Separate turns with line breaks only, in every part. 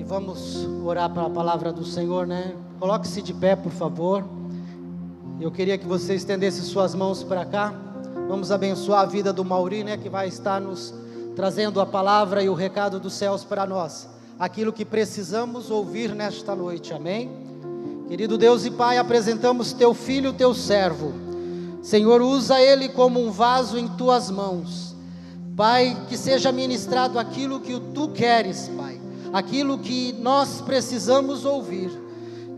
vamos orar para a palavra do Senhor, né? Coloque-se de pé, por favor. Eu queria que você estendesse suas mãos para cá. Vamos abençoar a vida do Mauri, né? Que vai estar nos trazendo a palavra e o recado dos céus para nós. Aquilo que precisamos ouvir nesta noite, amém? Querido Deus e Pai, apresentamos teu filho, teu servo. Senhor, usa ele como um vaso em tuas mãos. Pai, que seja ministrado aquilo que tu queres, Pai. Aquilo que nós precisamos ouvir.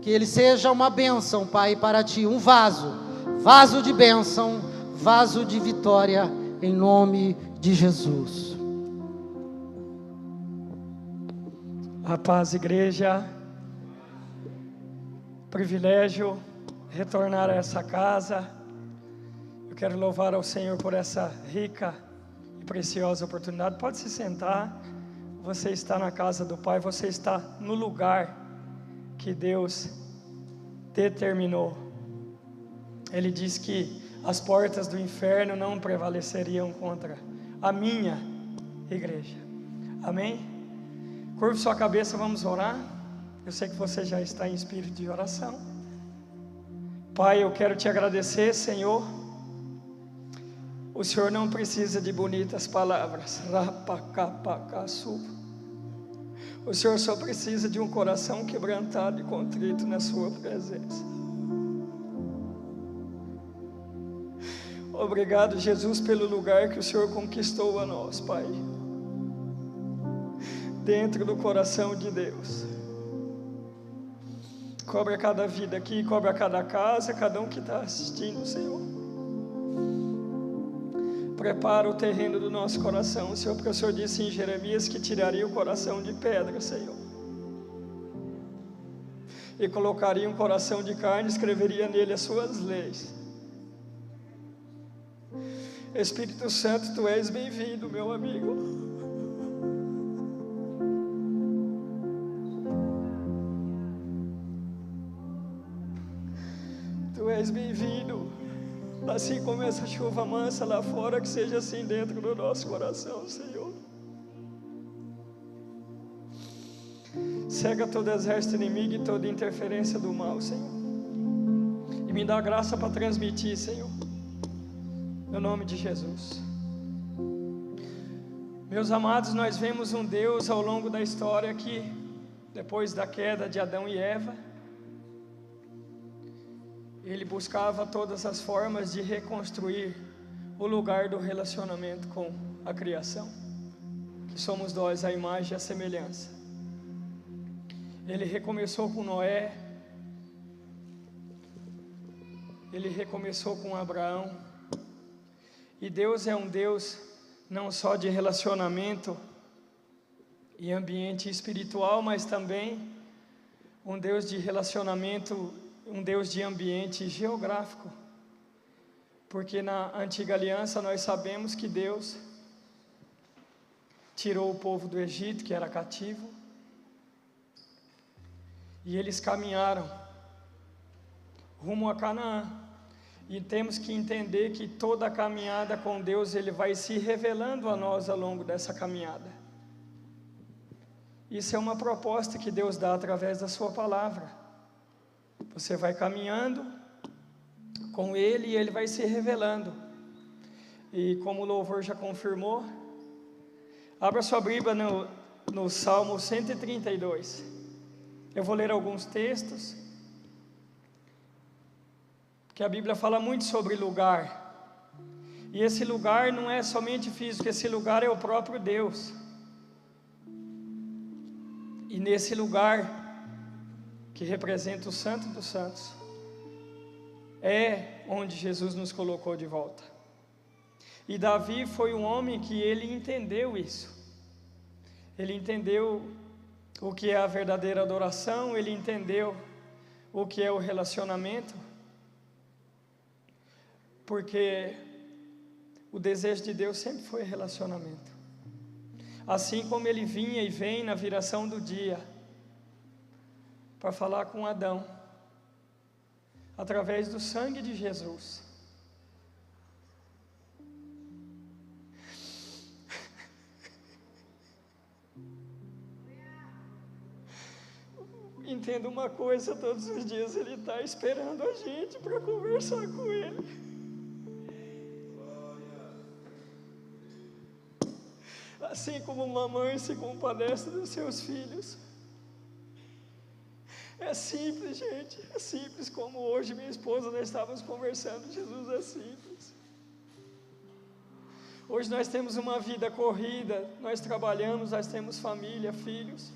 Que ele seja uma bênção, Pai, para ti. Um vaso de bênção, vaso de vitória, em nome de Jesus.
A paz, igreja. Privilégio retornar a essa casa. Eu quero louvar ao Senhor por essa rica e preciosa oportunidade. Pode se sentar. Você está na casa do Pai, você está no lugar que Deus determinou. Ele diz que as portas do inferno não prevaleceriam contra a minha igreja. Amém? Curve sua cabeça, vamos orar. Eu sei que você já está em espírito de oração. Pai, eu quero te agradecer, Senhor. O Senhor não precisa de bonitas palavras. O Senhor só precisa de um coração quebrantado e contrito na sua presença. Obrigado, Jesus, pelo lugar que o Senhor conquistou a nós, Pai. Dentro do coração de Deus. Cobre a cada vida aqui, cobre a cada casa, cada um que está assistindo, Senhor. Prepara o terreno do nosso coração, Senhor, porque o Senhor disse em Jeremias que tiraria o coração de pedra, Senhor, e colocaria um coração de carne e escreveria nele as suas leis. Espírito Santo, tu és bem-vindo, meu amigo. Tu és bem-vindo. Assim como essa chuva mansa lá fora, que seja assim dentro do nosso coração, Senhor. Cega todo exército inimigo e toda interferência do mal, Senhor. E me dá graça para transmitir, Senhor. No nome de Jesus. Meus amados, nós vemos um Deus ao longo da história que, depois da queda de Adão e Eva, Ele buscava todas as formas de reconstruir o lugar do relacionamento com a criação, que somos nós, a imagem e a semelhança. Ele recomeçou com Noé, Ele recomeçou com Abraão, e Deus é um Deus não só de relacionamento e ambiente espiritual, mas também um Deus de relacionamento, um Deus de ambiente geográfico, porque na antiga aliança nós sabemos que Deus tirou o povo do Egito, que era cativo, e eles caminharam rumo a Canaã, e temos que entender que toda a caminhada com Deus, Ele vai se revelando a nós ao longo dessa caminhada. Isso é uma proposta que Deus dá através da sua palavra. Você vai caminhando com Ele e Ele vai se revelando. E como o louvor já confirmou, abra sua Bíblia no Salmo 132. Eu vou ler alguns textos, que a Bíblia fala muito sobre lugar. E esse lugar não é somente físico, esse lugar é o próprio Deus. E nesse lugar, que representa o Santo dos Santos, é onde Jesus nos colocou de volta. E Davi foi um homem que ele entendeu isso. Ele entendeu o que é a verdadeira adoração, ele entendeu o que é o relacionamento, porque o desejo de Deus sempre foi relacionamento. Assim como ele vinha e vem na viração do dia, para falar com Adão, através do sangue de Jesus. Entenda uma coisa, todos os dias Ele está esperando a gente para conversar com Ele. Assim como uma mãe se compadece dos seus filhos. É simples, gente, é simples, como hoje minha esposa, nós estávamos conversando, Jesus é simples. Hoje nós temos uma vida corrida, nós trabalhamos, nós temos família, filhos,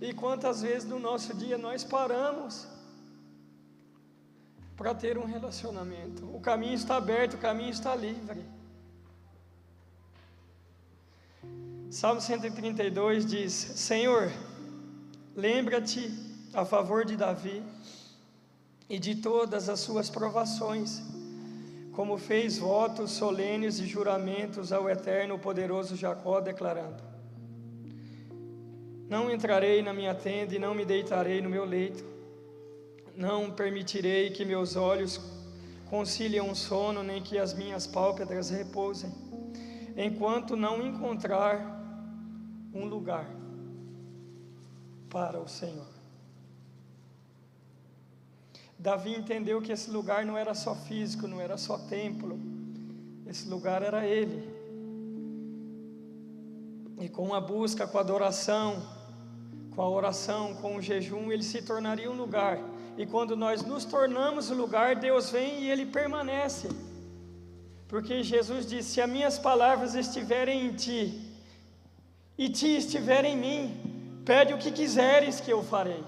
e quantas vezes no nosso dia nós paramos para ter um relacionamento? O caminho está aberto, o caminho está livre. Salmo 132 diz: Senhor, lembra-te a favor de Davi e de todas as suas provações, como fez votos solenes e juramentos ao eterno poderoso Jacó, declarando: não entrarei na minha tenda e não me deitarei no meu leito, não permitirei que meus olhos conciliem um sono, nem que as minhas pálpebras repousem, enquanto não encontrar um lugar para o Senhor. Davi entendeu que esse lugar não era só físico, não era só templo, esse lugar era ele. E com a busca, com a adoração, com a oração, com o jejum, ele se tornaria um lugar. E quando nós nos tornamos o lugar, Deus vem e Ele permanece. Porque Jesus disse: se as minhas palavras estiverem em ti, e ti estiver em mim, pede o que quiseres que eu farei.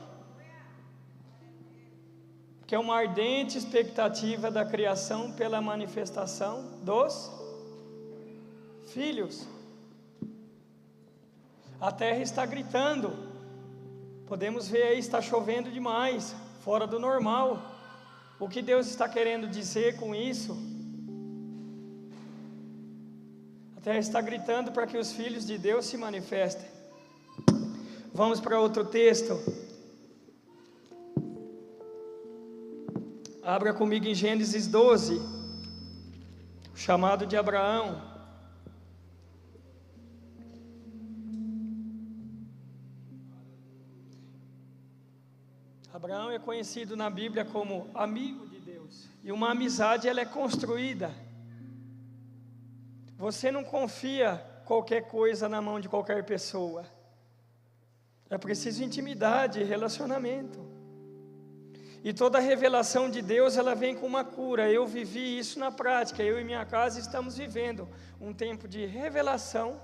Que é uma ardente expectativa da criação pela manifestação dos filhos. A terra está gritando, podemos ver aí, está chovendo demais, fora do normal. O que Deus está querendo dizer com isso? A terra está gritando para que os filhos de Deus se manifestem. Vamos para outro texto. Abra comigo em Gênesis 12, o chamado de Abraão. Abraão é conhecido na Bíblia como amigo de Deus. E uma amizade, ela é construída. Você não confia qualquer coisa na mão de qualquer pessoa. É preciso intimidade e relacionamento. E toda a revelação de Deus, ela vem com uma cura. Eu vivi isso na prática. Eu e minha casa estamos vivendo um tempo de revelação.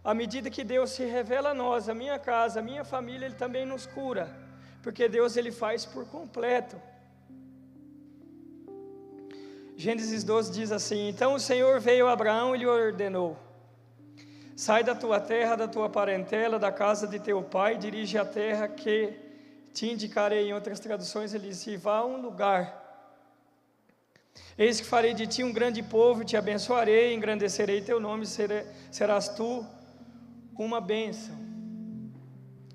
À medida que Deus se revela a nós, a minha casa, a minha família, Ele também nos cura. Porque Deus, Ele faz por completo. Gênesis 12 diz assim: então o Senhor veio a Abraão e lhe ordenou: sai da tua terra, da tua parentela, da casa de teu pai, dirige a terra que te indicarei. Em outras traduções ele disse: vá a um lugar. Eis que farei de ti um grande povo, te abençoarei, engrandecerei teu nome, serás tu uma bênção.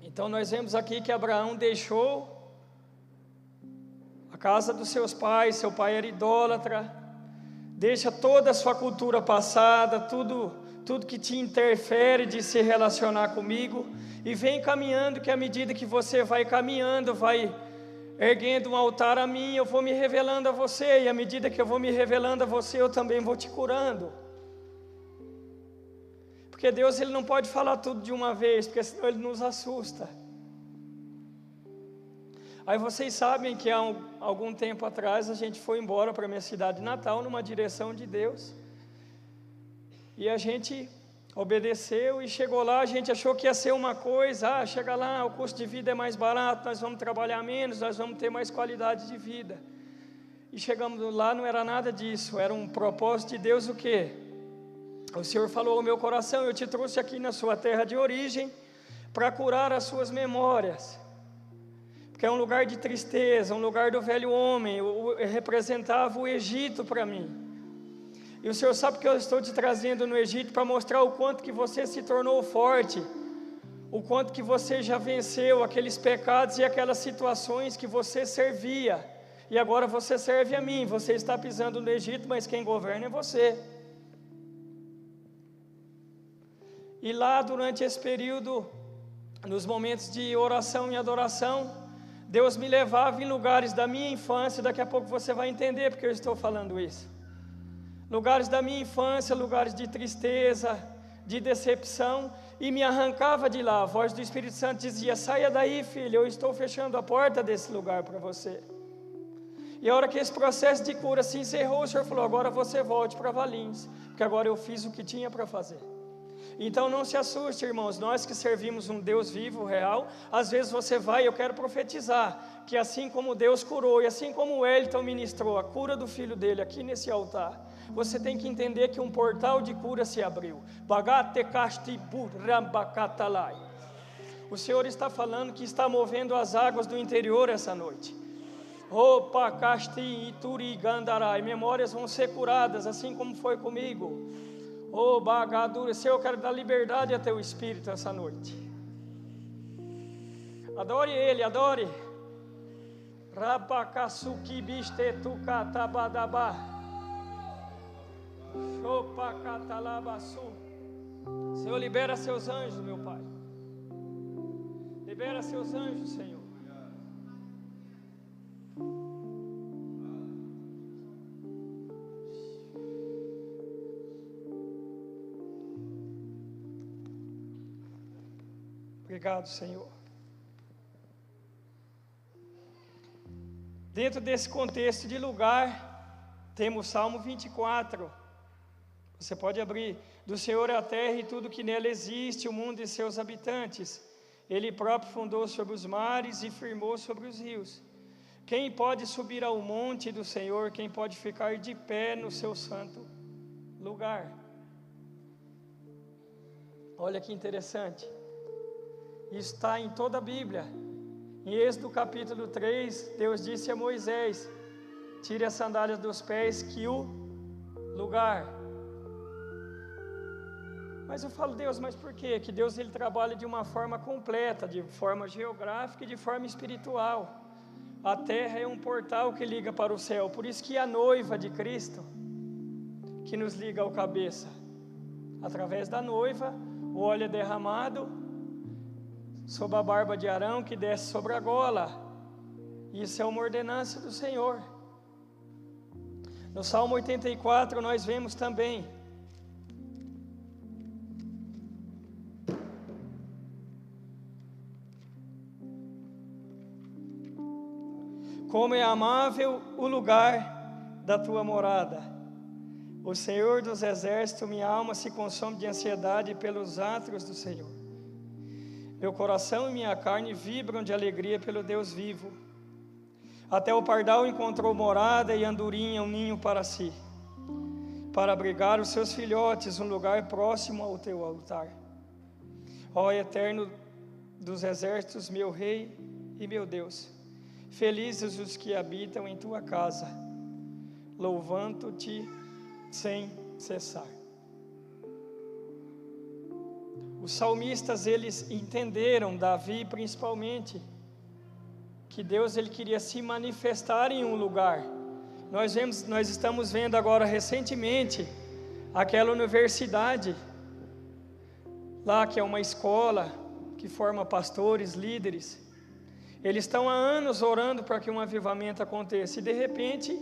Então nós vemos aqui que Abraão deixou a casa dos seus pais. Seu pai era idólatra, deixa toda a sua cultura passada, tudo que te interfere de se relacionar comigo, e vem caminhando, que à medida que você vai caminhando, vai erguendo um altar a mim, eu vou me revelando a você, e à medida que eu vou me revelando a você, eu também vou te curando. Porque Deus, Ele não pode falar tudo de uma vez, porque senão Ele nos assusta. Aí vocês sabem que há algum tempo atrás a gente foi embora para a minha cidade natal, numa direção de Deus, e a gente obedeceu e chegou lá. A gente achou que ia ser uma coisa: chega lá, o custo de vida é mais barato, nós vamos trabalhar menos, nós vamos ter mais qualidade de vida. E chegamos lá, não era nada disso, era um propósito de Deus. O quê? O Senhor falou ao meu coração: eu te trouxe aqui na sua terra de origem para curar as suas memórias, porque é um lugar de tristeza, um lugar do velho homem. Representava o Egito para mim. E o Senhor sabe que eu estou te trazendo no Egito para mostrar o quanto que você se tornou forte, o quanto que você já venceu aqueles pecados e aquelas situações que você servia, e agora você serve a mim. Você está pisando no Egito, mas quem governa é você. E lá, durante esse período, nos momentos de oração e adoração, Deus me levava em lugares da minha infância, daqui a pouco você vai entender porque eu estou falando isso. Lugares da minha infância, lugares de tristeza, de decepção, e me arrancava de lá. A voz do Espírito Santo dizia: saia daí, filho, eu estou fechando a porta desse lugar para você. E a hora que esse processo de cura se encerrou, o Senhor falou: agora você volte para Valinhos, porque agora eu fiz o que tinha para fazer. Então não se assuste, irmãos, nós que servimos um Deus vivo, real, às vezes você vai, eu quero profetizar, que assim como Deus curou, e assim como o Wellington ministrou a cura do filho dele aqui nesse altar, você tem que entender que um portal de cura se abriu. O Senhor está falando que está movendo as águas do interior essa noite. Memórias vão ser curadas, assim como foi comigo. Senhor, eu quero dar liberdade a teu espírito essa noite. Adore Ele, adore. Rabakasuki bistetukatabadaba. Shopakatalabasu. Senhor, libera seus anjos, meu Pai. Libera seus anjos, Senhor. Obrigado, Senhor. Dentro desse contexto de lugar, temos Salmo 24. Você pode abrir. Do Senhor é a terra e tudo que nela existe, o mundo e seus habitantes. Ele próprio fundou sobre os mares e firmou sobre os rios. Quem pode subir ao monte do Senhor? Quem pode ficar de pé no seu santo lugar? Olha que interessante. Está em toda a Bíblia. Em Êxodo capítulo 3, Deus disse a Moisés: tire as sandálias dos pés, que o lugar. Mas eu falo: Deus, mas por quê? Que Deus ele trabalha de uma forma completa, de forma geográfica e de forma espiritual. A terra é um portal que liga para o céu. Por isso que a noiva de Cristo, que nos liga ao cabeça, através da noiva, o óleo é derramado sob a barba de Arão, que desce sobre a gola. Isso é uma ordenança do Senhor. No Salmo 84 nós vemos também: como é amável o lugar da tua morada. O Senhor dos exércitos, minha alma se consome de ansiedade pelos átrios do Senhor. Meu coração e minha carne vibram de alegria pelo Deus vivo. Até o pardal encontrou morada e a andorinha um ninho para si, para abrigar os seus filhotes, um lugar próximo ao teu altar. Ó Eterno dos exércitos, meu Rei e meu Deus, felizes os que habitam em tua casa, louvando-te sem cessar. Os salmistas, eles entenderam, Davi principalmente, que Deus ele queria se manifestar em um lugar. Nós estamos vendo agora recentemente aquela universidade lá, que é uma escola que forma pastores, líderes. Eles estão há anos orando para que um avivamento aconteça, e de repente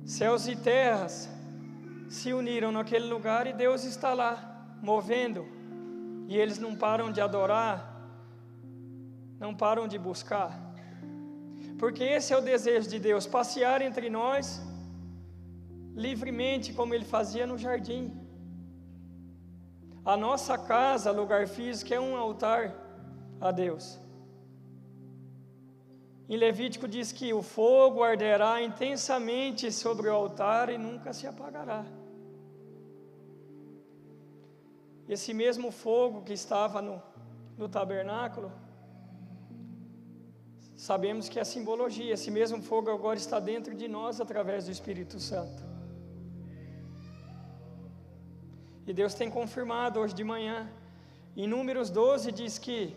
céus e terras se uniram naquele lugar e Deus está lá movendo, e eles não param de adorar, não param de buscar, porque esse é o desejo de Deus: passear entre nós livremente, como Ele fazia no jardim. A nossa casa, lugar físico, é um altar a Deus. Em Levítico diz que o fogo arderá intensamente sobre o altar e nunca se apagará. Esse mesmo fogo que estava no tabernáculo, sabemos que é simbologia. Esse mesmo fogo agora está dentro de nós através do Espírito Santo. E Deus tem confirmado hoje de manhã. Em Números 12 diz que: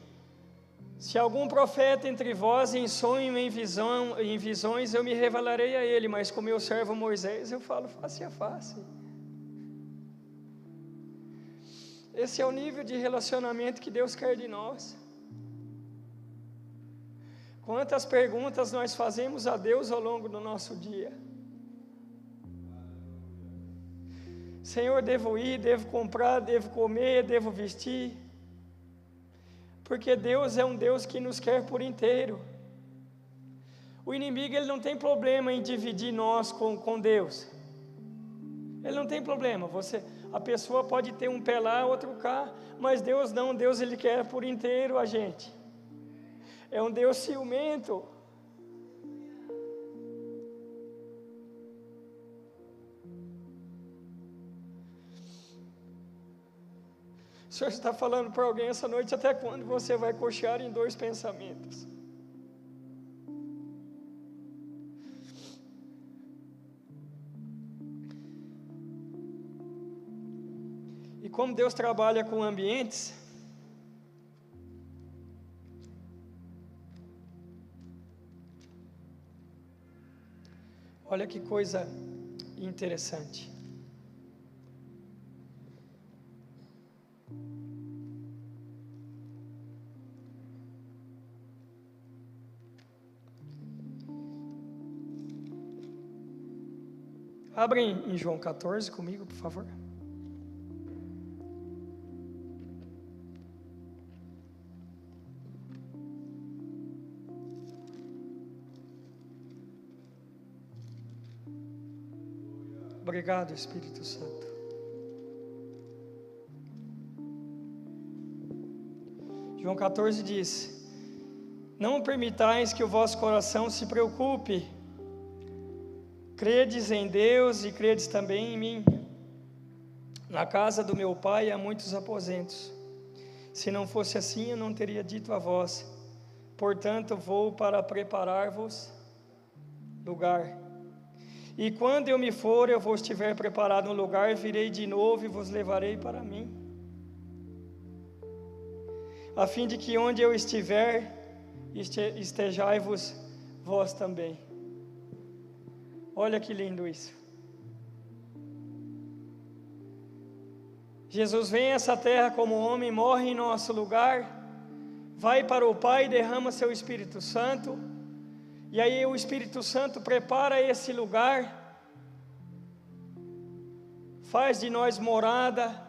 se algum profeta entre vós em sonho, em visões, eu me revelarei a ele, mas com meu servo Moisés eu falo face a face. Esse é o nível de relacionamento que Deus quer de nós. Quantas perguntas nós fazemos a Deus ao longo do nosso dia? Senhor, devo ir, devo comprar, devo comer, devo vestir? Porque Deus é um Deus que nos quer por inteiro. O inimigo, ele não tem problema em dividir nós com Deus. Ele não tem problema. A pessoa pode ter um pé lá, outro cá, mas Deus não. Deus, ele quer por inteiro a gente. É um Deus ciumento. O Senhor está falando para alguém essa noite: até quando você vai cochear em dois pensamentos? E como Deus trabalha com ambientes, olha que coisa interessante. Abrem em João 14 comigo, por favor. Obrigado, Espírito Santo. João 14 diz: não permitais que o vosso coração se preocupe. Credes em Deus e credes também em mim. Na casa do meu pai há muitos aposentos. Se não fosse assim, eu não teria dito a vós. Portanto, vou para preparar-vos lugar. E quando eu me for, eu vos tiver preparado um lugar, virei de novo e vos levarei para mim, a fim de que onde eu estiver, estejai-vos vós também. Olha que lindo isso. Jesus vem a essa terra como homem, morre em nosso lugar, vai para o Pai, derrama seu Espírito Santo, e aí o Espírito Santo prepara esse lugar, faz de nós morada.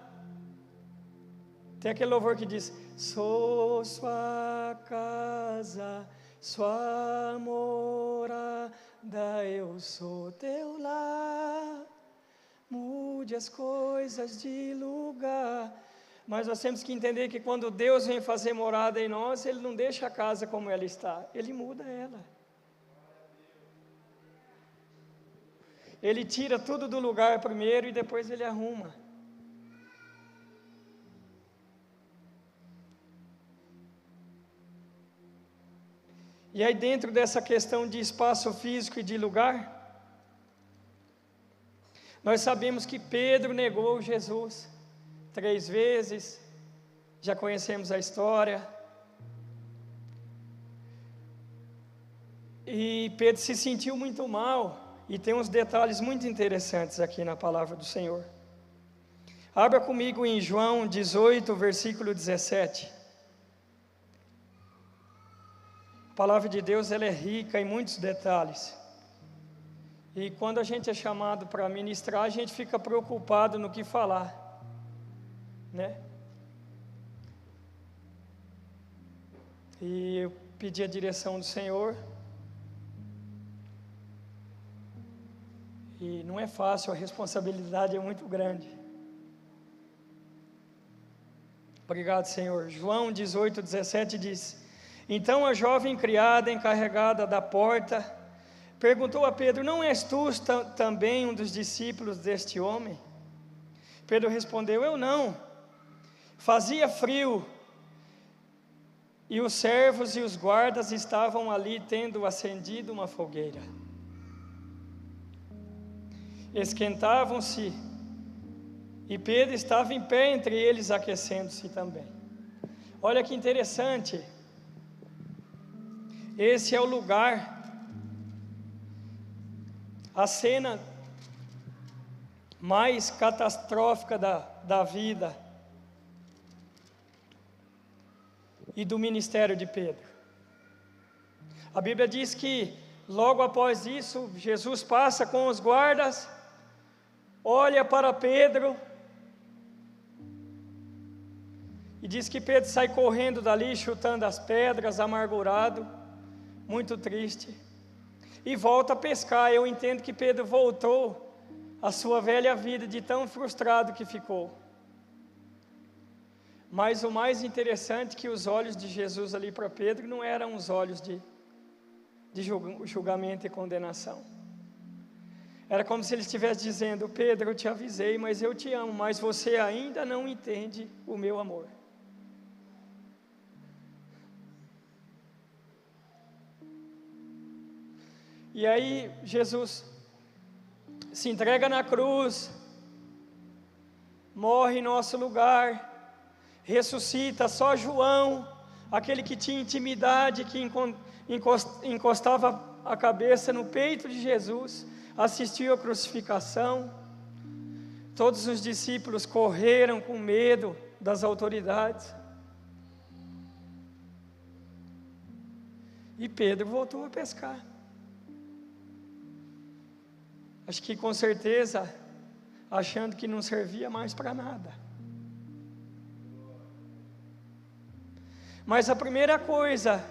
Tem aquele louvor que diz: sou sua casa, sua morada, eu sou teu lar, mude as coisas de lugar. Mas nós temos que entender que quando Deus vem fazer morada em nós, Ele não deixa a casa como ela está, Ele muda ela. Ele tira tudo do lugar primeiro e depois Ele arruma. E aí, dentro dessa questão de espaço físico e de lugar, nós sabemos que Pedro negou Jesus 3 vezes, já conhecemos a história. E Pedro se sentiu muito mal, e tem uns detalhes muito interessantes aqui na palavra do Senhor. Abra comigo em João 18, versículo 17. A palavra de Deus, ela é rica em muitos detalhes. E quando a gente é chamado para ministrar, a gente fica preocupado no que falar, né? E eu pedi a direção do Senhor. E não é fácil, a responsabilidade é muito grande. Obrigado, Senhor. João 18, 17 diz: então a jovem criada encarregada da porta perguntou a Pedro: não és tu também um dos discípulos deste homem? Pedro respondeu: eu não. Fazia frio, e os servos e os guardas estavam ali tendo acendido uma fogueira. Esquentavam-se, e Pedro estava em pé entre eles, aquecendo-se também. Olha que interessante. Esse é o lugar, a cena mais catastrófica da vida e do ministério de Pedro. A Bíblia diz que logo após isso, Jesus passa com os guardas, olha para Pedro, e diz que Pedro sai correndo dali, chutando as pedras, amargurado, muito triste, e volta a pescar. Eu entendo que Pedro voltou à sua velha vida, de tão frustrado que ficou. Mas o mais interessante é que os olhos de Jesus ali para Pedro não eram os olhos de julgamento e condenação. Era como se ele estivesse dizendo: Pedro, eu te avisei, mas eu te amo, mas você ainda não entende o meu amor. E aí Jesus se entrega na cruz, morre em nosso lugar, ressuscita. Só João, aquele que tinha intimidade, que encostava a cabeça no peito de Jesus, assistiu à crucificação. Todos os discípulos correram com medo das autoridades, e Pedro voltou a pescar. Acho que com certeza achando que não servia mais para nada. Mas a primeira coisa,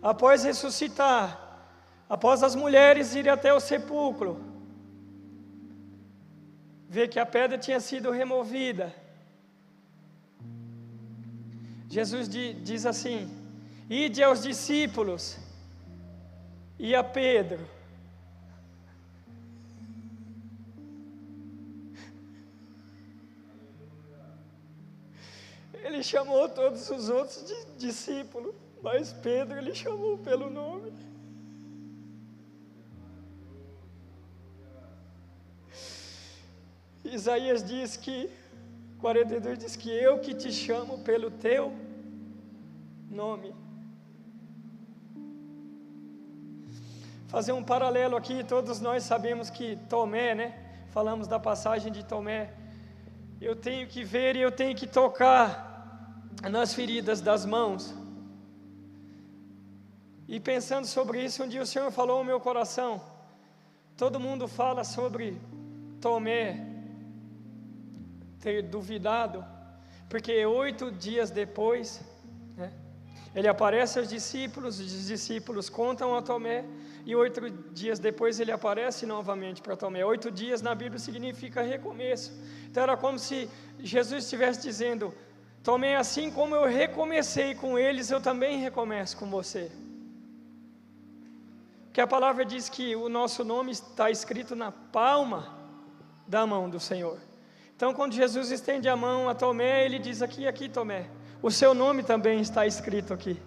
após ressuscitar, após as mulheres irem até o sepulcro, ver que a pedra tinha sido removida, Jesus diz assim: ide aos discípulos e a Pedro. Ele chamou todos os outros de discípulos, mas Pedro ele chamou pelo nome. Isaías diz que, 42 diz que eu que te chamo pelo teu nome. Fazer um paralelo aqui, todos nós sabemos que Tomé, né? Falamos da passagem de Tomé. Eu tenho que ver e eu tenho que tocar nas feridas das mãos. E pensando sobre isso, um dia o Senhor falou ao meu coração. Todo mundo fala sobre Tomé ter duvidado, porque 8 dias depois, né, ele aparece aos discípulos, os discípulos contam a Tomé, e 8 dias depois ele aparece novamente para Tomé. 8 dias na Bíblia significa recomeço. Então era como se Jesus estivesse dizendo: Tomé, assim como eu recomecei com eles, eu também recomeço com você. Porque a palavra diz que o nosso nome está escrito na palma da mão do Senhor. Então quando Jesus estende a mão a Tomé, ele diz: aqui Tomé, o seu nome também está escrito aqui.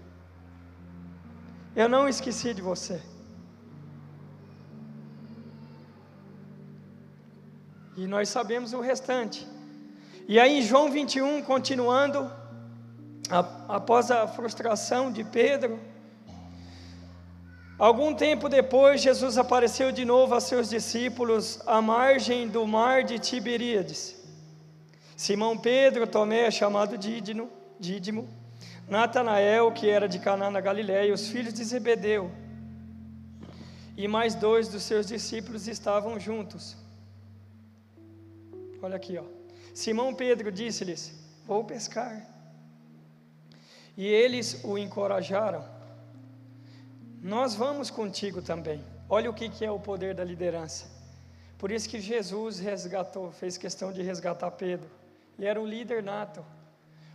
Eu não esqueci de você. E nós sabemos o restante. E aí em João 21, continuando, após a frustração de Pedro, algum tempo depois, Jesus apareceu de novo a seus discípulos à margem do mar de Tiberíades. Simão Pedro, Tomé, chamado Dídimo, Natanael, que era de Caná na Galiléia, os filhos de Zebedeu, e mais 2 dos seus discípulos estavam juntos. Olha aqui, ó. Simão Pedro disse-lhes: vou pescar. E eles o encorajaram: nós vamos contigo também. Olha o que é o poder da liderança. Por isso que Jesus fez questão de resgatar Pedro. Ele era um líder nato.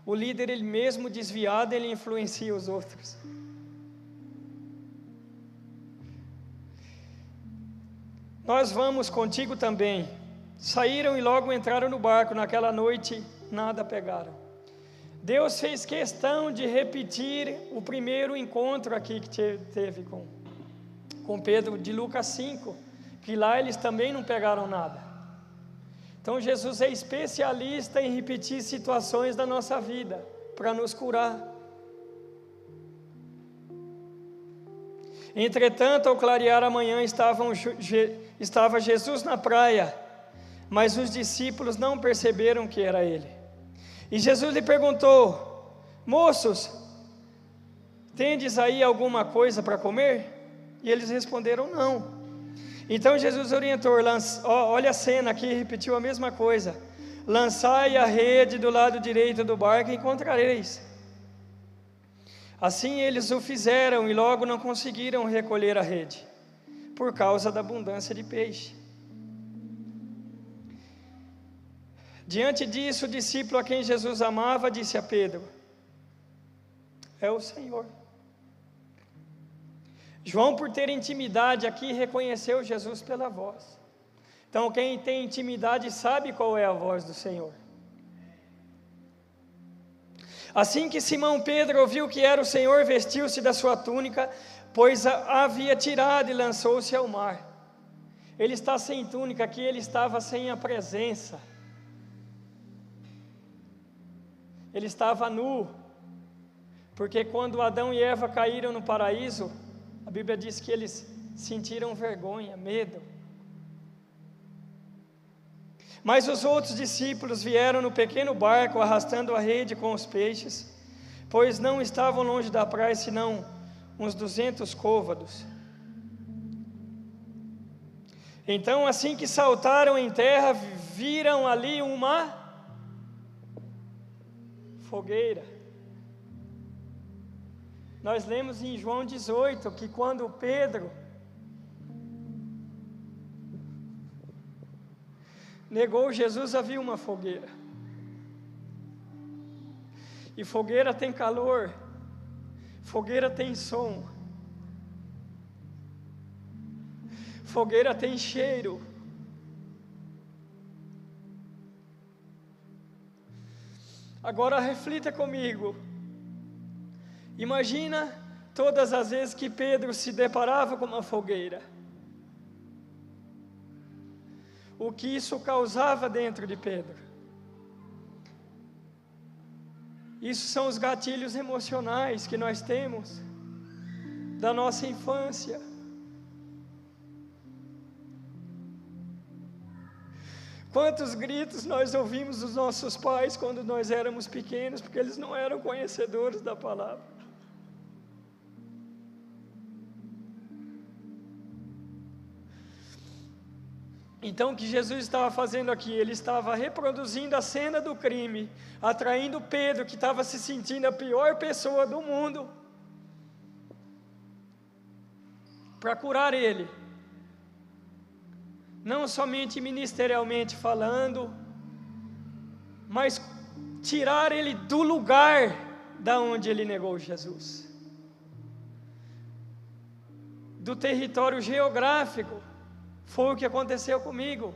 O líder, ele mesmo desviado, ele influencia os outros. Nós vamos contigo também. Saíram e logo entraram no barco. Naquela noite nada pegaram. Deus fez questão de repetir o primeiro encontro aqui que teve com Pedro, de Lucas 5, que lá eles também não pegaram nada. Então Jesus é especialista em repetir situações da nossa vida para nos curar. Entretanto, ao clarear a manhã, estava Jesus na praia, mas os discípulos não perceberam que era ele. E Jesus lhe perguntou: moços, tendes aí alguma coisa para comer? E eles responderam, não. Então Jesus orientou, olha a cena aqui, repetiu a mesma coisa: lançai a rede do lado direito do barco e encontrareis. Assim eles o fizeram e logo não conseguiram recolher a rede, por causa da abundância de peixe. Diante disso, o discípulo a quem Jesus amava disse a Pedro: é o Senhor. João, por ter intimidade aqui, reconheceu Jesus pela voz. Então, quem tem intimidade sabe qual é a voz do Senhor. Assim que Simão Pedro ouviu que era o Senhor, vestiu-se da sua túnica, pois a havia tirado, e lançou-se ao mar. Ele está sem túnica aqui, ele estava sem a presença. Ele estava nu, porque quando Adão e Eva caíram no paraíso, a Bíblia diz que eles sentiram vergonha, medo. Mas os outros discípulos vieram no pequeno barco, arrastando a rede com os peixes, pois não estavam longe da praia, senão uns 200 côvados. Então, assim que saltaram em terra, viram ali uma fogueira. Nós lemos em João 18 que quando Pedro negou Jesus, havia uma fogueira. E fogueira tem calor, fogueira tem som, fogueira tem cheiro. Agora reflita comigo. Imagina todas as vezes que Pedro se deparava com uma fogueira. O que isso causava dentro de Pedro. Isso são os gatilhos emocionais que nós temos da nossa infância. Quantos gritos nós ouvimos dos nossos pais quando nós éramos pequenos, porque eles não eram conhecedores da palavra. Então o que Jesus estava fazendo aqui? Ele estava reproduzindo a cena do crime, atraindo Pedro, que estava se sentindo a pior pessoa do mundo, para curar ele. Não somente ministerialmente falando, mas tirar ele do lugar da onde ele negou Jesus, do território geográfico. Foi o que aconteceu comigo.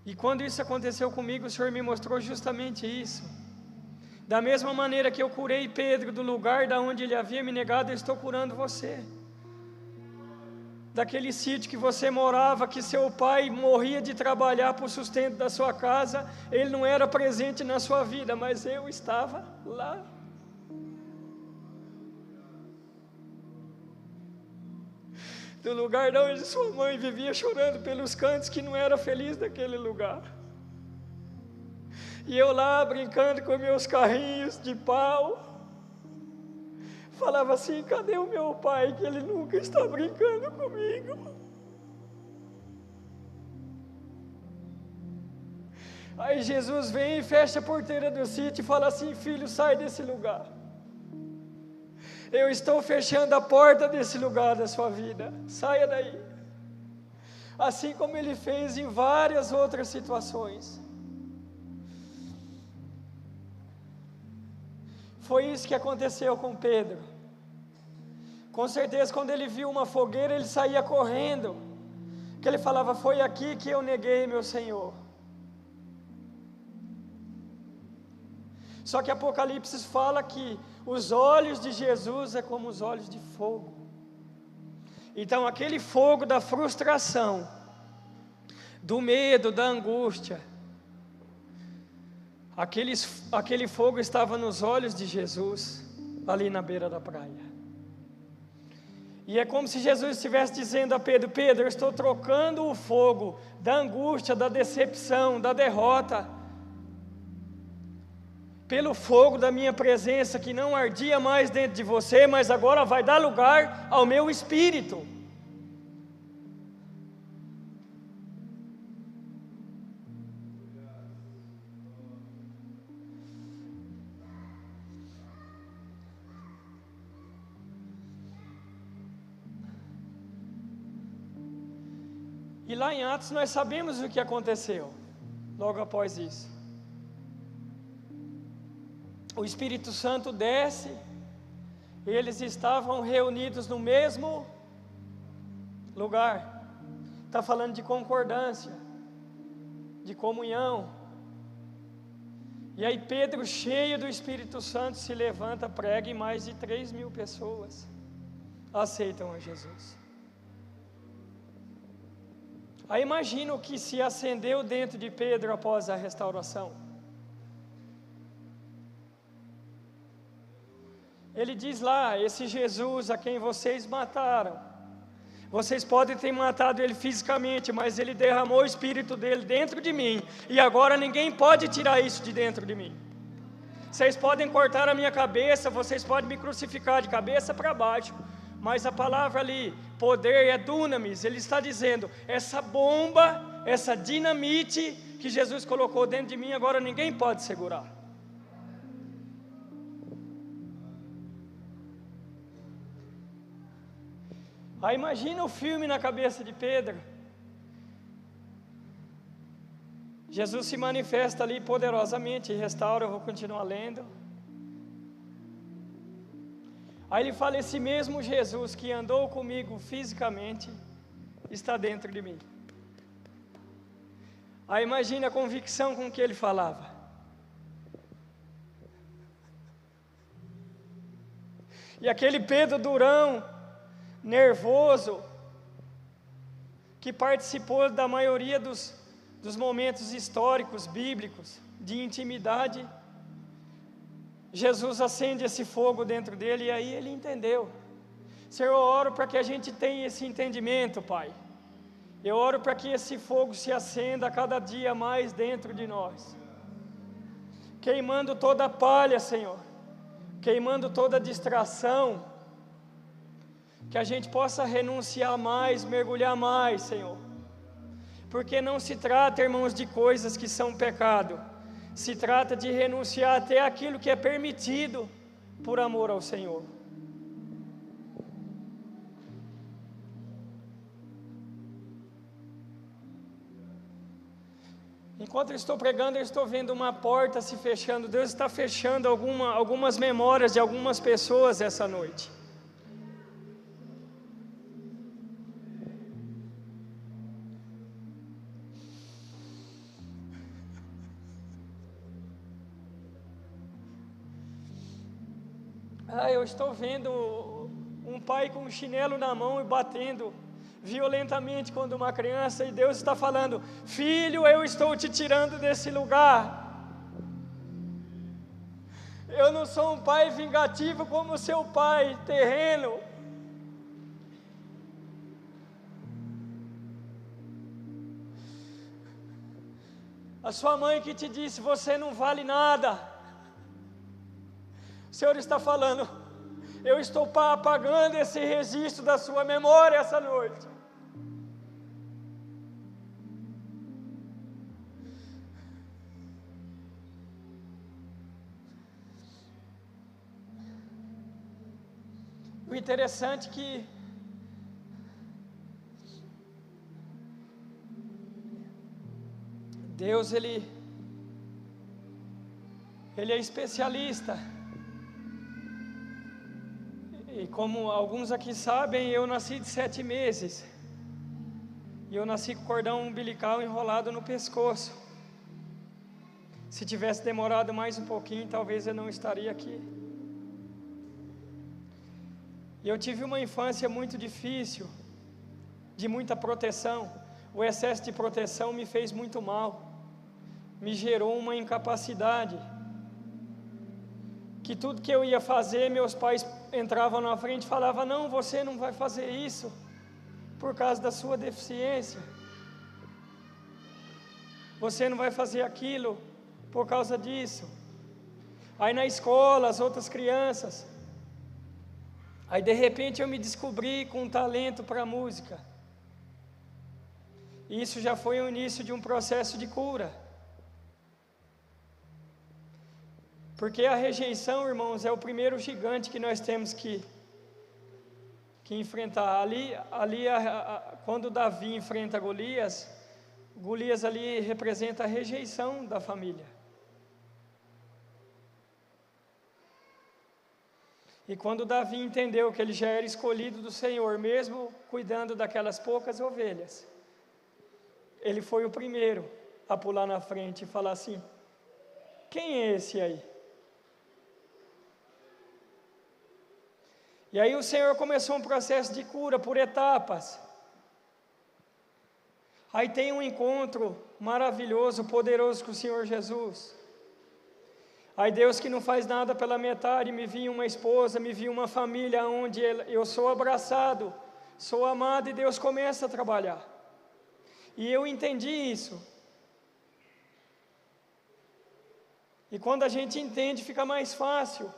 E quando isso aconteceu comigo, o Senhor me mostrou justamente isso. Da mesma maneira que eu curei Pedro do lugar da onde ele havia me negado, eu estou curando você. Daquele sítio que você morava, que seu pai morria de trabalhar para o sustento da sua casa, ele não era presente na sua vida, mas eu estava lá. Do lugar de onde sua mãe vivia chorando pelos cantos, que não era feliz naquele lugar. E eu lá brincando com meus carrinhos de pau, falava assim: cadê o meu pai, que ele nunca está brincando comigo? Aí Jesus vem e fecha a porteira do sítio e fala assim: filho, sai desse lugar. Eu estou fechando a porta desse lugar da sua vida, saia daí. Assim como ele fez em várias outras situações. Foi isso que aconteceu com Pedro. Com certeza, quando ele viu uma fogueira, ele saía correndo, que ele falava: foi aqui que eu neguei meu Senhor. Só que Apocalipse fala que os olhos de Jesus é como os olhos de fogo. Então aquele fogo da frustração, do medo, da angústia, aquele fogo estava nos olhos de Jesus, ali na beira da praia. E é como se Jesus estivesse dizendo a Pedro: Pedro, eu estou trocando o fogo da angústia, da decepção, da derrota, pelo fogo da minha presença, que não ardia mais dentro de você, mas agora vai dar lugar ao meu espírito. E lá em Atos nós sabemos o que aconteceu logo após isso. O Espírito Santo desce, eles estavam reunidos no mesmo lugar. Está falando de concordância, de comunhão. E aí Pedro, cheio do Espírito Santo, se levanta, prega e mais de 3.000 pessoas aceitam a Jesus. Aí imagina o que se acendeu dentro de Pedro após a restauração. Ele diz lá, esse Jesus a quem vocês mataram, vocês podem ter matado ele fisicamente, mas ele derramou o Espírito dele dentro de mim, e agora ninguém pode tirar isso de dentro de mim. Vocês podem cortar a minha cabeça, vocês podem me crucificar de cabeça para baixo, mas a palavra ali, poder, é dunamis. Ele está dizendo, essa bomba, essa dinamite que Jesus colocou dentro de mim, agora ninguém pode segurar. Aí imagina o filme na cabeça de Pedro. Jesus se manifesta ali poderosamente e restaura, eu vou continuar lendo. Aí ele fala, esse mesmo Jesus que andou comigo fisicamente, está dentro de mim. Aí imagina a convicção com que ele falava. E aquele Pedro durão, nervoso, que participou da maioria dos momentos históricos, bíblicos, de intimidade, Jesus acende esse fogo dentro dele, e aí ele entendeu. Senhor, eu oro para que a gente tenha esse entendimento, Pai. Eu oro para que esse fogo se acenda cada dia mais dentro de nós, queimando toda a palha, Senhor, queimando toda a distração, que a gente possa renunciar mais, mergulhar mais, Senhor, porque não se trata, irmãos, de coisas que são pecado, se trata de renunciar até aquilo que é permitido por amor ao Senhor. Enquanto eu estou pregando, eu estou vendo uma porta se fechando. Deus está fechando algumas memórias de algumas pessoas essa noite. Eu estou vendo um pai com um chinelo na mão e batendo violentamente quando uma criança, e Deus está falando, filho, eu estou te tirando desse lugar. Eu não sou um pai vingativo como seu pai terreno. A sua mãe que te disse, você não vale nada. O Senhor está falando, eu estou apagando esse registro da sua memória essa noite. O interessante é que Deus, Ele é especialista. E como alguns aqui sabem, eu nasci de 7 meses. E eu nasci com cordão umbilical enrolado no pescoço. Se tivesse demorado mais um pouquinho, talvez eu não estaria aqui. E eu tive uma infância muito difícil, de muita proteção. O excesso de proteção me fez muito mal. Me gerou uma incapacidade. Que tudo que eu ia fazer, meus pais entravam na frente e falavam, não, você não vai fazer isso, por causa da sua deficiência. Você não vai fazer aquilo, por causa disso. Aí na escola, as outras crianças. Aí de repente eu me descobri com um talento para música. Isso já foi o início de um processo de cura. Porque a rejeição, irmãos, é o primeiro gigante que nós temos que enfrentar. Quando Davi enfrenta Golias, Golias ali representa a rejeição da família. E quando Davi entendeu que ele já era escolhido do Senhor, mesmo cuidando daquelas poucas ovelhas, ele foi o primeiro a pular na frente e falar assim: quem é esse aí? E aí o Senhor começou um processo de cura por etapas. Aí tem um encontro maravilhoso, poderoso com o Senhor Jesus. Aí Deus, que não faz nada pela metade, me viu uma esposa, me viu uma família onde eu sou abraçado, sou amado, e Deus começa a trabalhar. E eu entendi isso. E quando a gente entende, fica mais fácil.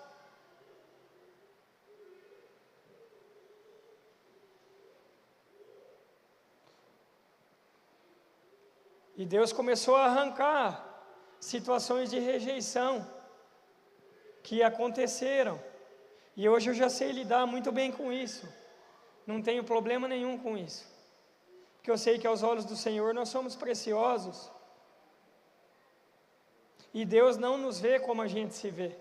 E Deus começou a arrancar situações de rejeição que aconteceram. E hoje eu já sei lidar muito bem com isso. Não tenho problema nenhum com isso. Porque eu sei que aos olhos do Senhor nós somos preciosos. E Deus não nos vê como a gente se vê.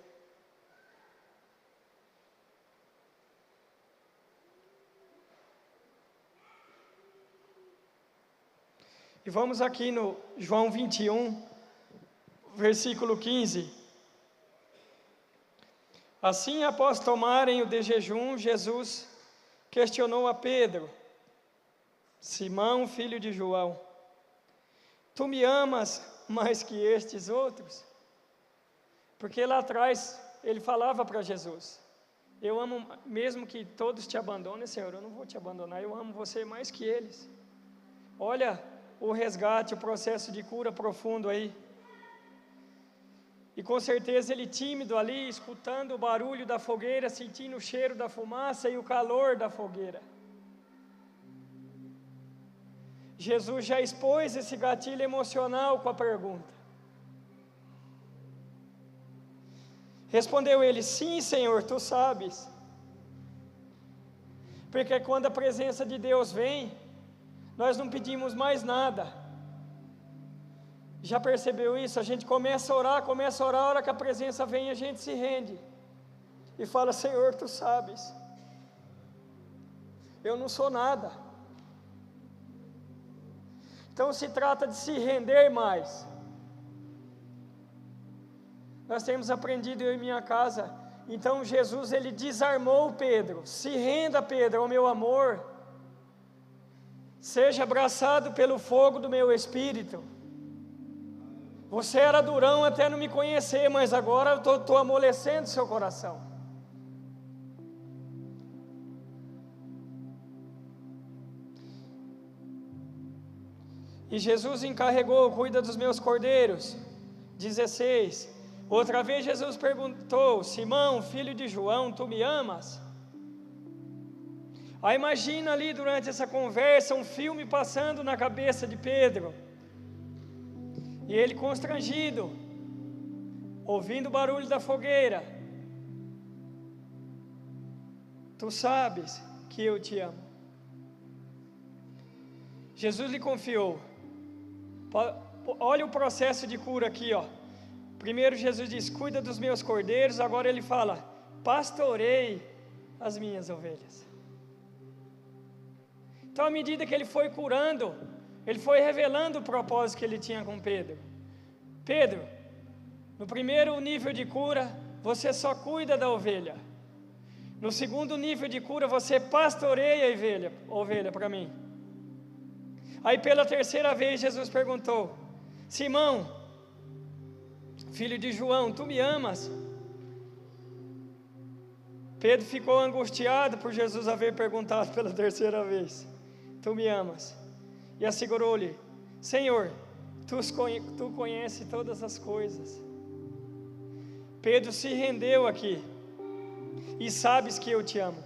E vamos aqui no João 21, versículo 15. Assim, após tomarem o de jejum, Jesus questionou a Pedro: Simão, filho de João, tu me amas mais que estes outros? Porque lá atrás ele falava para Jesus: eu amo, mesmo que todos te abandonem, Senhor, eu não vou te abandonar, eu amo você mais que eles. Olha o resgate, o processo de cura profundo aí. E com certeza ele tímido ali, escutando o barulho da fogueira, sentindo o cheiro da fumaça e o calor da fogueira. Jesus já expôs esse gatilho emocional com a pergunta. Respondeu ele: sim, Senhor, tu sabes. Porque quando a presença de Deus vem, nós não pedimos mais nada. Já percebeu isso? A gente começa a orar, a hora que a presença vem, a gente se rende e fala: Senhor, tu sabes, eu não sou nada. Então se trata de se render mais. Nós temos aprendido, eu e minha casa. Então Jesus, ele desarmou Pedro: se renda, Pedro, ao meu amor, seja abraçado pelo fogo do meu espírito. Você era durão até não me conhecer, mas agora eu estou amolecendo seu coração. E Jesus encarregou: cuida dos meus cordeiros. 16. Outra vez Jesus perguntou: Simão, filho de João, tu me amas? Aí imagina ali durante essa conversa um filme passando na cabeça de Pedro. E ele constrangido, ouvindo o barulho da fogueira: tu sabes que eu te amo. Jesus lhe confiou. Olha o processo de cura aqui, ó. Primeiro Jesus diz: cuida dos meus cordeiros. Agora ele fala: pastorei as minhas ovelhas. Então, à medida que ele foi curando, ele foi revelando o propósito que ele tinha com Pedro. Pedro, no primeiro nível de cura, você só cuida da ovelha. No segundo nível de cura, você pastoreia a ovelha para mim. Aí pela terceira vez Jesus perguntou: Simão, filho de João, tu me amas? Pedro ficou angustiado por Jesus haver perguntado pela terceira vez: tu me amas? E assegurou-lhe: Senhor, tu conheces todas as coisas. Pedro se rendeu aqui. E sabes que eu te amo.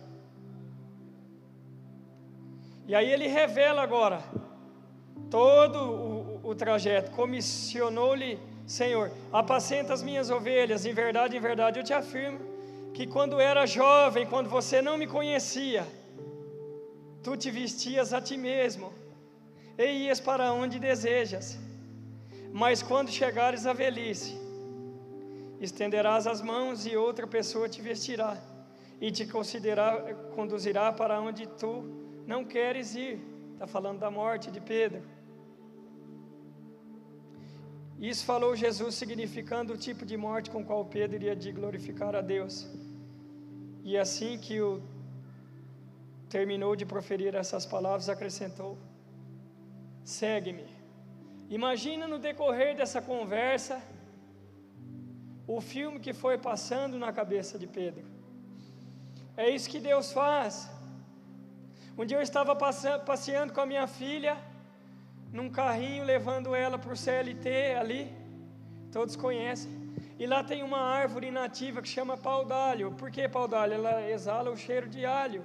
E aí ele revela agora todo o trajeto. Comissionou-lhe: Senhor, apacenta as minhas ovelhas. Em verdade, eu te afirmo que quando era jovem, quando você não me conhecia, tu te vestias a ti mesmo e ias para onde desejas. Mas quando chegares à velhice, estenderás as mãos e outra pessoa te vestirá e te conduzirá para onde tu não queres ir. Está falando da morte de Pedro. Isso falou Jesus, significando o tipo de morte com qual Pedro iria de glorificar a Deus. E assim que terminou de proferir essas palavras, acrescentou: segue-me. Imagina no decorrer dessa conversa o filme que foi passando na cabeça de Pedro. É isso que Deus faz. Um dia eu estava passeando com a minha filha num carrinho, levando ela para o CLT ali, todos conhecem, e lá tem uma árvore nativa que chama pau d'alho. Por que pau d'alho? Ela exala o cheiro de alho.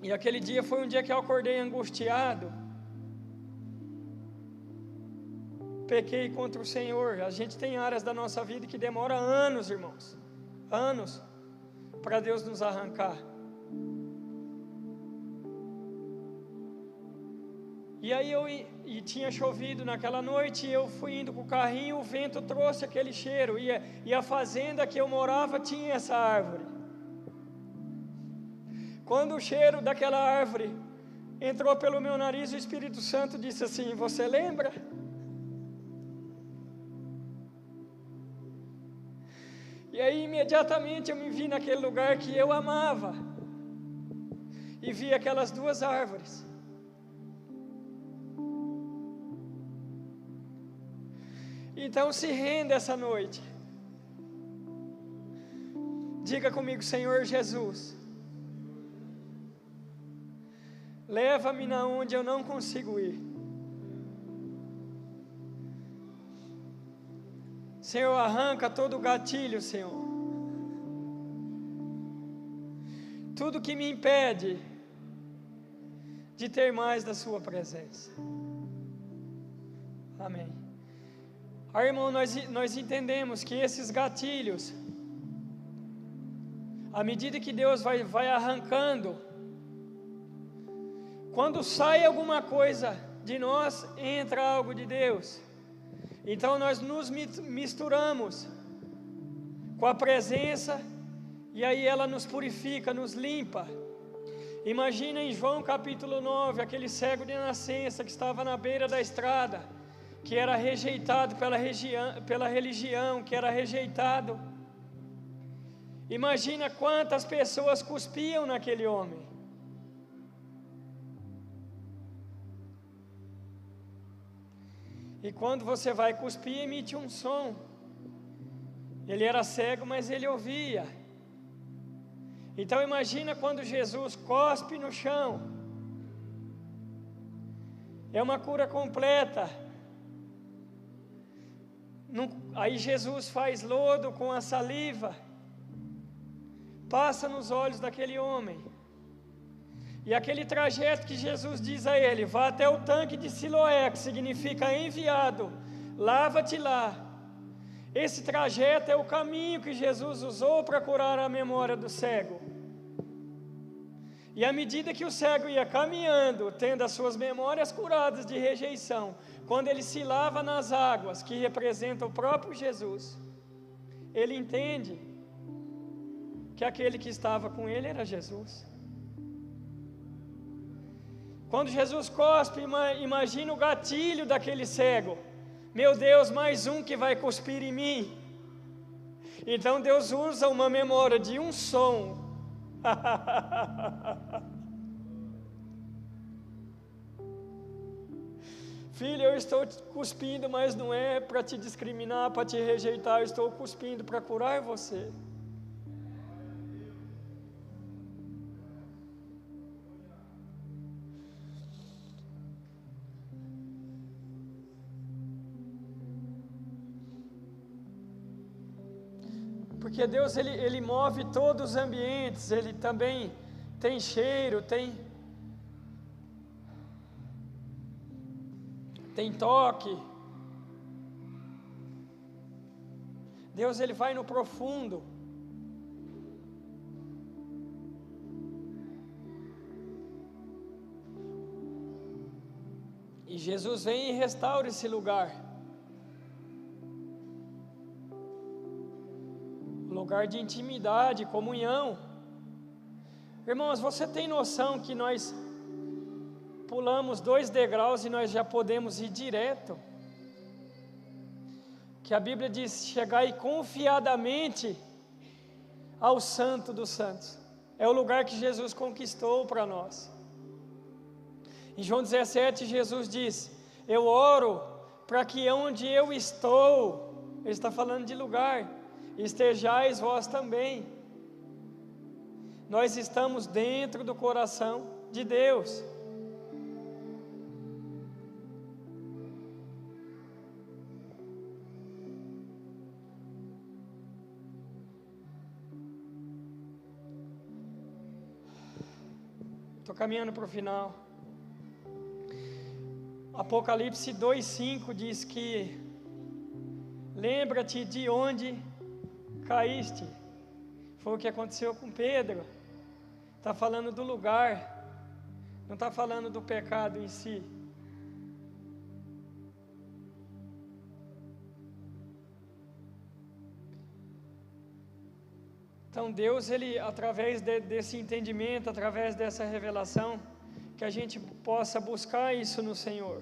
E aquele dia foi um dia que eu acordei angustiado, pequei contra o Senhor. A gente tem áreas da nossa vida que demora anos, irmãos, anos, para Deus nos arrancar. E aí tinha chovido naquela noite, e eu fui indo com o carrinho, o vento trouxe aquele cheiro, e a fazenda que eu morava tinha essa árvore. Quando o cheiro daquela árvore entrou pelo meu nariz, o Espírito Santo disse assim: você lembra? E aí imediatamente eu me vi naquele lugar que eu amava, e vi aquelas duas árvores. Então se renda essa noite. Diga comigo: Senhor Jesus, leva-me na onde eu não consigo ir. Senhor, arranca todo o gatilho, Senhor. Tudo que me impede de ter mais da sua presença. Amém. Aí, irmão, nós entendemos que esses gatilhos, à medida que Deus vai arrancando, quando sai alguma coisa de nós, entra algo de Deus. Então nós nos misturamos com a presença, e aí ela nos purifica, nos limpa. Imagina em João capítulo 9, aquele cego de nascença que estava na beira da estrada, que era rejeitado pela religião, que era rejeitado. Imagina quantas pessoas cuspiam naquele homem. E quando você vai cuspir, emite um som. Ele era cego, mas ele ouvia. Então imagina quando Jesus cospe no chão. É uma cura completa. Aí Jesus faz lodo com a saliva, passa nos olhos daquele homem. E aquele trajeto que Jesus diz a ele: vá até o tanque de Siloé, que significa enviado, lava-te lá. Esse trajeto é o caminho que Jesus usou para curar a memória do cego. E à medida que o cego ia caminhando, tendo as suas memórias curadas de rejeição, quando ele se lava nas águas, que representam o próprio Jesus, ele entende que aquele que estava com ele era Jesus. Quando Jesus cospe, imagina o gatilho daquele cego: meu Deus, mais um que vai cuspir em mim. Então Deus usa uma memória de um som. Filho, eu estou te cuspindo, mas não é para te discriminar, para te rejeitar. Eu estou cuspindo para curar você. Porque Deus, Ele move todos os ambientes, Ele também tem cheiro, tem toque. Deus, Ele vai no profundo. E Jesus vem e restaura esse lugar. Lugar de intimidade, comunhão. Irmãos, você tem noção que nós pulamos 2 degraus e nós já podemos ir direto? Que a Bíblia diz: chegai confiadamente ao Santo dos Santos. É o lugar que Jesus conquistou para nós. Em João 17, Jesus diz: eu oro para que onde eu estou, Ele está falando de lugar, estejais vós também. Nós estamos dentro do coração de Deus. Estou caminhando para o final. Apocalipse 2:5 diz que lembra-te de onde caíste. Foi o que aconteceu com Pedro. Está falando do lugar, não está falando do pecado em si. Então Deus, Ele, através desse entendimento, através dessa revelação, que a gente possa buscar isso no Senhor.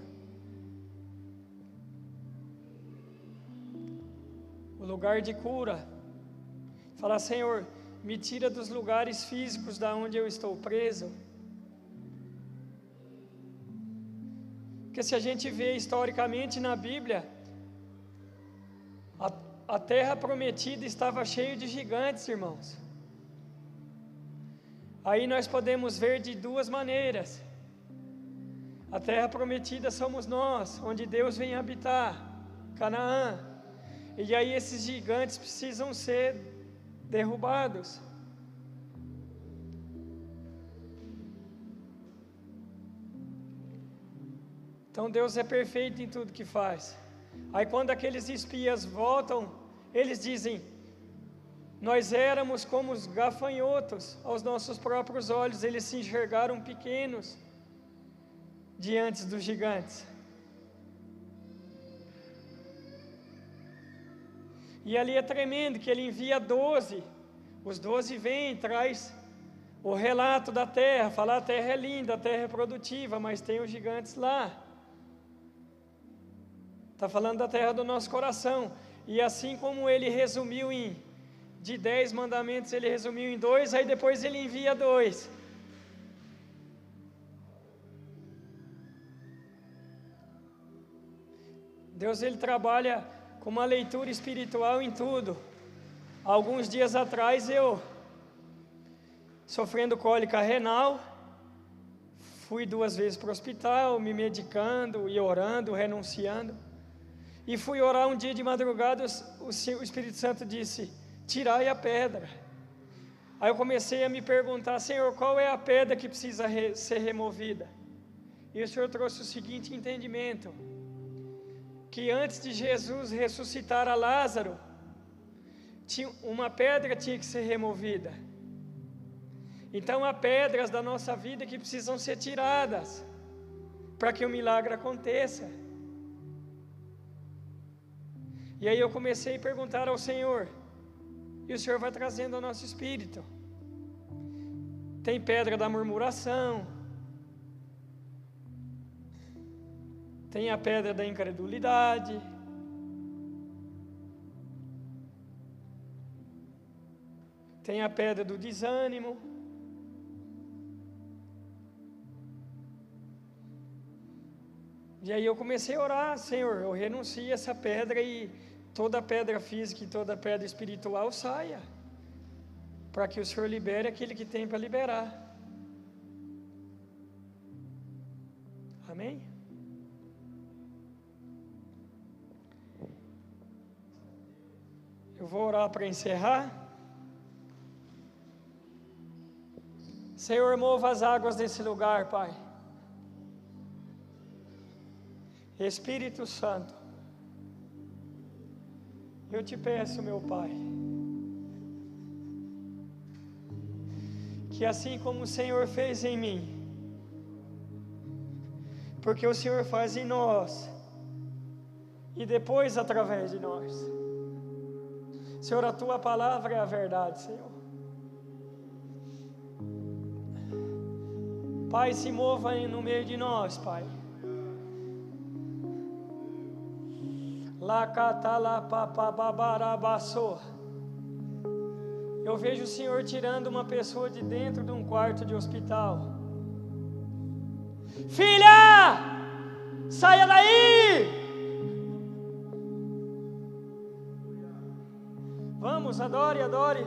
O lugar de cura. Falar: Senhor, me tira dos lugares físicos da onde eu estou preso. Porque se a gente vê historicamente na Bíblia, a terra prometida estava cheia de gigantes, irmãos. Aí nós podemos ver de 2 maneiras. A terra prometida somos nós, onde Deus vem habitar, Canaã. E aí esses gigantes precisam ser derrubados. Então Deus é perfeito em tudo que faz. Aí quando aqueles espias voltam, eles dizem: nós éramos como os gafanhotos aos nossos próprios olhos. Eles se enxergaram pequenos diante dos gigantes. E ali é tremendo que ele envia 12. Os 12 vêm, traz o relato da terra, fala: a terra é linda, a terra é produtiva, mas tem os gigantes lá. Está falando da terra do nosso coração. E assim como ele resumiu de 10 mandamentos, ele resumiu em 2, aí depois ele envia 2. Deus, Ele trabalha com uma leitura espiritual em tudo. Alguns dias atrás eu, sofrendo cólica renal, fui 2 vezes para o hospital, me medicando e orando, renunciando. E fui orar um dia de madrugada, o Espírito Santo disse: tirai a pedra. Aí eu comecei a me perguntar: Senhor, qual é a pedra que precisa ser removida? E o Senhor trouxe o seguinte entendimento: que antes de Jesus ressuscitar a Lázaro, uma pedra tinha que ser removida. Então há pedras da nossa vida que precisam ser tiradas para que o milagre aconteça. E aí eu comecei a perguntar ao Senhor, e o Senhor vai trazendo ao nosso espírito. Tem pedra da murmuração, tem a pedra da incredulidade, tem a pedra do desânimo, e aí eu comecei a orar: Senhor, eu renuncio a essa pedra e toda pedra física e toda pedra espiritual saia, para que o Senhor libere aquele que tem para liberar. Amém? Eu vou orar para encerrar. Senhor, mova as águas desse lugar, Pai. Espírito Santo, eu te peço, meu Pai, que assim como o Senhor fez em mim, porque o Senhor faz em nós, e depois através de nós. Senhor, a Tua palavra é a verdade, Senhor. Pai, se mova no meio de nós, Pai. Eu vejo o Senhor tirando uma pessoa de dentro de um quarto de hospital. Filha, saia daí! Vamos, adore, adore.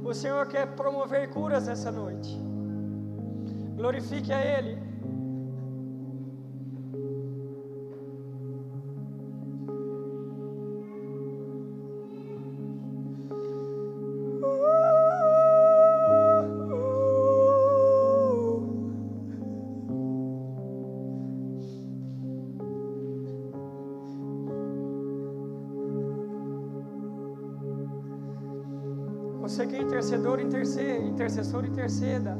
O Senhor quer promover curas essa noite. Glorifique a Ele. Você que é intercessor, interceda.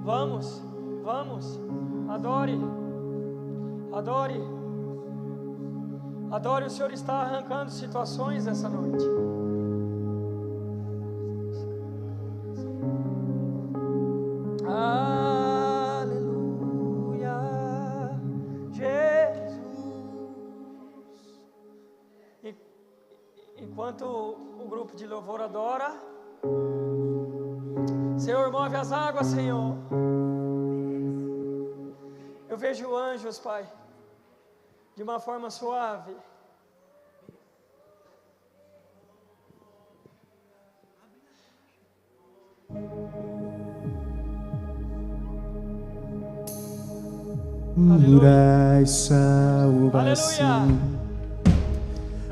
Vamos, vamos, adore, adore, adore. O Senhor está arrancando situações essa noite. Aleluia, Jesus. Enquanto o grupo de louvor adora, Senhor, move as águas, Senhor. Eu vejo anjos, Pai, de uma forma suave.
Aleluia. Salvação.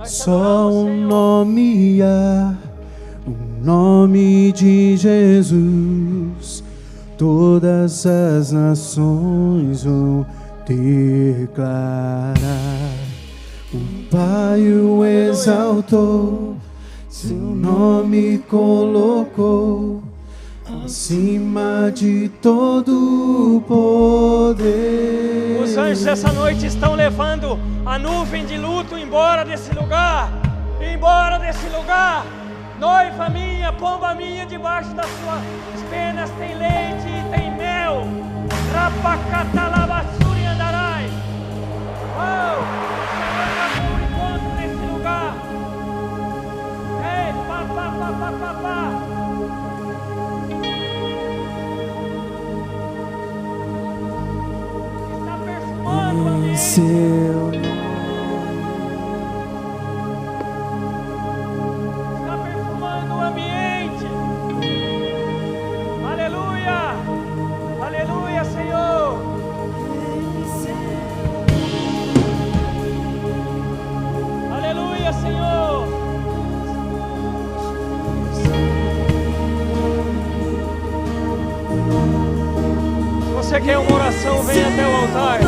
Só um nome há, o nome de Jesus. Todas as nações vão declarar. O Pai o exaltou, seu nome colocou acima de todo o poder.
Os anjos essa noite estão levando a nuvem de luto embora desse lugar. Embora desse lugar. Noiva minha, pomba minha, debaixo das suas penas tem leite e tem mel. Rapacatalabassuri andarai. Oh, o encontro nesse lugar. Ei, pá. Está perfumando o ambiente.
Seu
Aleluia, Senhor. Aleluia, Senhor. Se você quer uma oração, venha até o altar.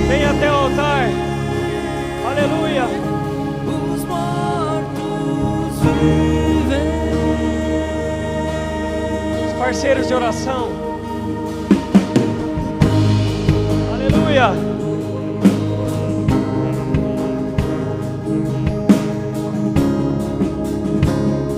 Venha até o altar. Aleluia. Os mortos vivem. Os parceiros de oração,